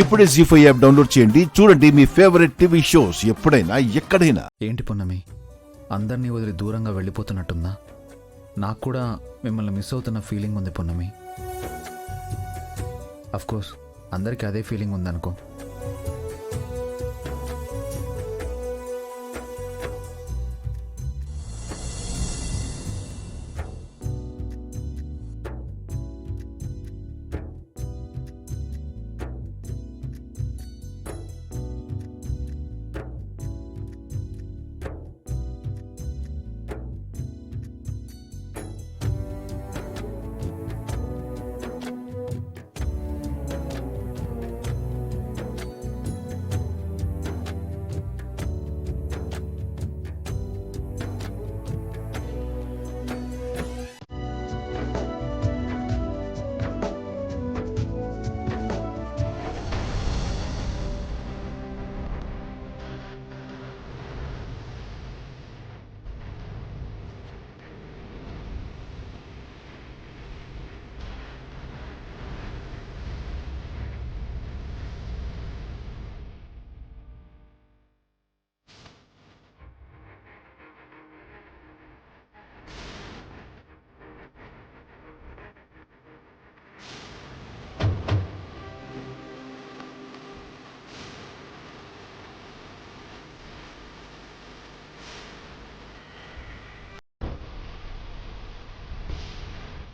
ఇప్పుడే జీ5 app download చేయండి. చూడండి మీ ఫేవరెట్ టీవీ షోస్ ఎప్పుడైనా ఎక్కడైనా. ఏంటి పున్నమి, అందరినీ వదిలి దూరంగా వెళ్ళిపోతున్నట్టుందా? నాకు కూడా మిమ్మల్ని మిస్ అవుతున్న ఫీలింగ్ ఉంది పున్నమి. అఫ్కోర్స్ అందరికీ అదే ఫీలింగ్ ఉందనుకో.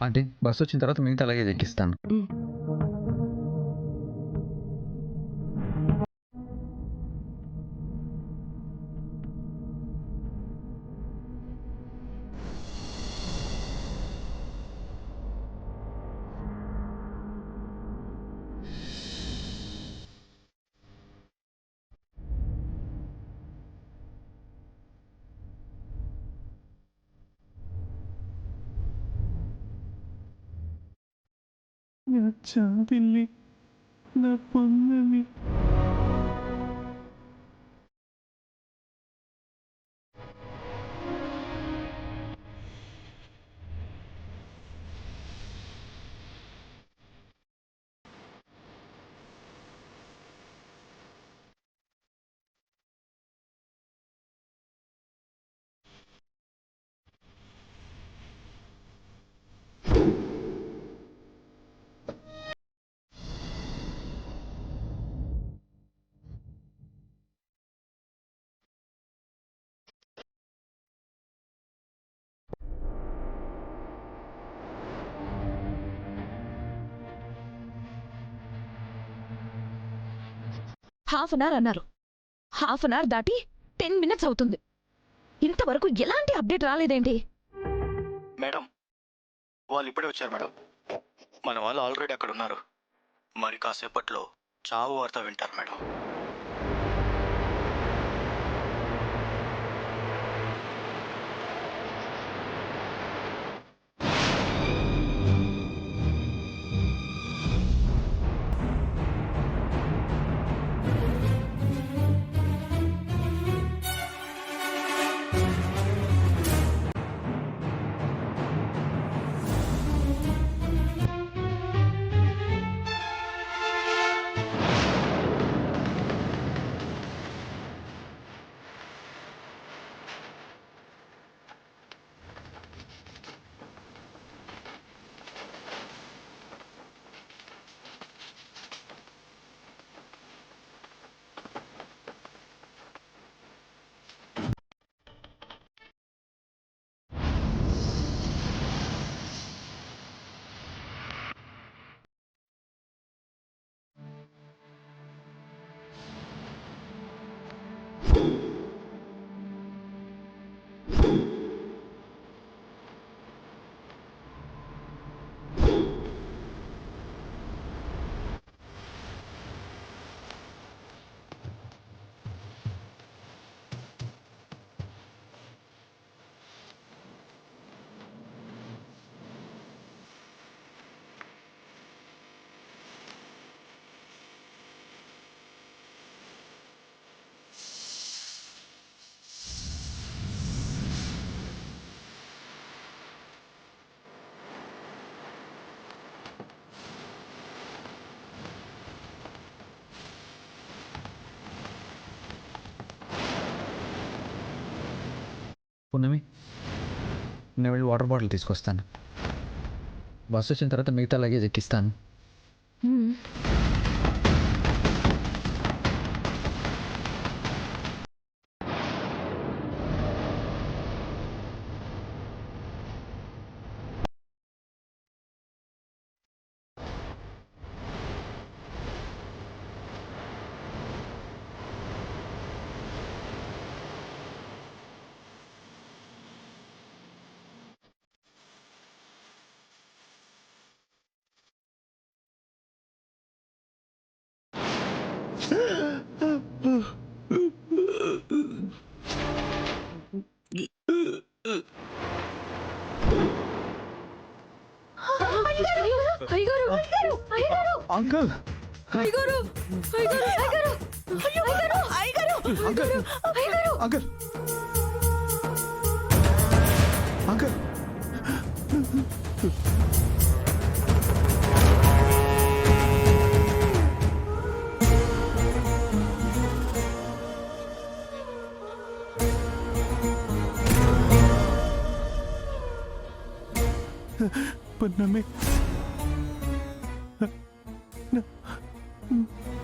అంటే బస్సు వచ్చిన తర్వాత మిగతా అలాగే ఎక్కిస్తాను. పిల్లి నా పొందని హాఫ్ అన్ అవర్ అన్నారు. హాఫ్ అన్ అవర్ దాటి 10 మినిట్స్ అవుతుంది. ఇంతవరకు ఎలాంటి అప్డేట్ రాలేదేంటి? మేడం, వాళ్ళు ఇప్పుడే వచ్చారు మేడం. మన వాళ్ళు ఆల్రెడీ అక్కడ ఉన్నారు. మరి కాసేపట్లో చావు వార్త వింటారు మేడం. పున్నమి నేను వెళ్ళి వాటర్ బాటిల్ తీసుకొస్తాను. బస్సు వచ్చిన తర్వాత మిగతా లగేజ్ ఎక్కిస్తాను. అంకుల్ అంకుల్ అంకుల్ పున్నమి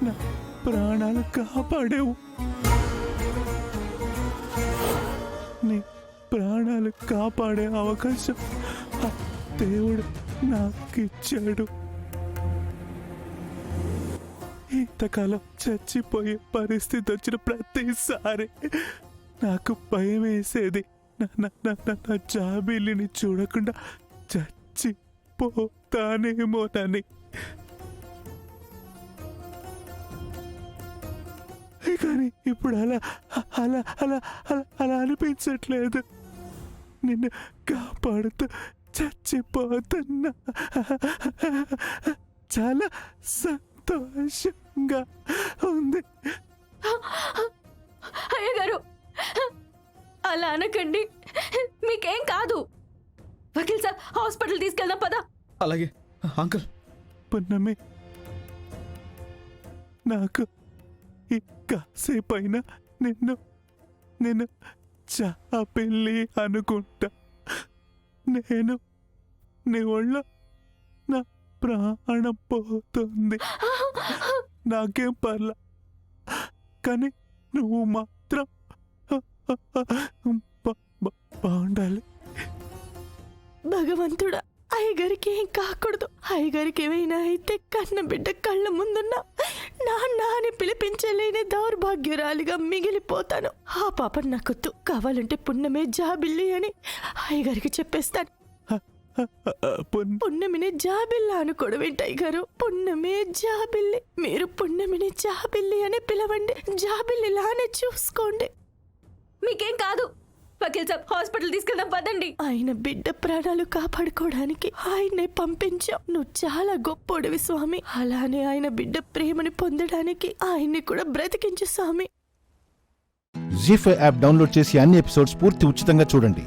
నా ప్రాణాలు కాపాడేవు. నీ ప్రాణాలు కాపాడే అవకాశం ఆ దేవుడు నాకిచ్చాడు. ఇంతకాలం చచ్చిపోయే పరిస్థితి వచ్చిన ప్రతిసారి నాకు భయం వేసేది. నా జాబిల్లిని చూడకుండా చచ్చిపోతానేమోనని. కానీ ఇప్పుడు అలా అలా అలా అలా అలా అనిపించట్లేదు. నిన్ను కాపాడుతూ చచ్చిపోతున్నా. చాలా సంతోషంగా ఉంది. అయ్యగారు అలా అనకండి, మీకేం కాదు. వకీల్ సార్ హాస్పిటల్ తీసుకెళ్దాం పదా. అలాగే అంకుల్. పున్నమి, నాకు ఈ కాసేపైనా నిన్ను చాపెల్లి అనుకుంటా. నేను నీ ఒళ్ళో నా ప్రాణం పోతుంది. నాకేం పర్లా, కానీ నువ్వు మాత్రం బాగుండాలి. భగవంతుడా, అయ్యగారికి ఏం కాకూడదు. అయ్యగారికి ఏమైనా అయితే కన్న బిడ్డ కళ్ళ ముందున్నా నాన్న అని పిలిపించలేని దౌర్భాగ్యురాలిగా మిగిలిపోతాను. ఆ పాప నాకొద్దు. కావాలంటే పున్నమే జాబిల్లి అని అయ్యగారికి చెప్పేస్తాను. పున్నమిని జాబిల్లి అనుకోవడం ఏంటి అయ్యగారు? పున్నమే జాబిల్లి. మీరు పున్నమిని జాబిల్లి అని పిలవండి. జాబిల్లిలానే చూసుకోండి. మీకేం కాదు. వకీల్ సాబ్ హాస్పిటల్ తీసుకెళ్దాం పదండి. ఆయన బిడ్డ ప్రాణాలు కాపాడుకోవడానికి ఆయన్నే పంపించాం. నువ్వు చాలా గొప్పోడివి స్వామి. అలానే ఆయన బిడ్డ ప్రేమని పొందడానికి ఆయన్ని కూడా బ్రతికించు స్వామి. జీ5 యాప్ డౌన్లోడ్ చేసి అన్ని ఎపిసోడ్స్ పూర్తి ఉచితంగా చూడండి.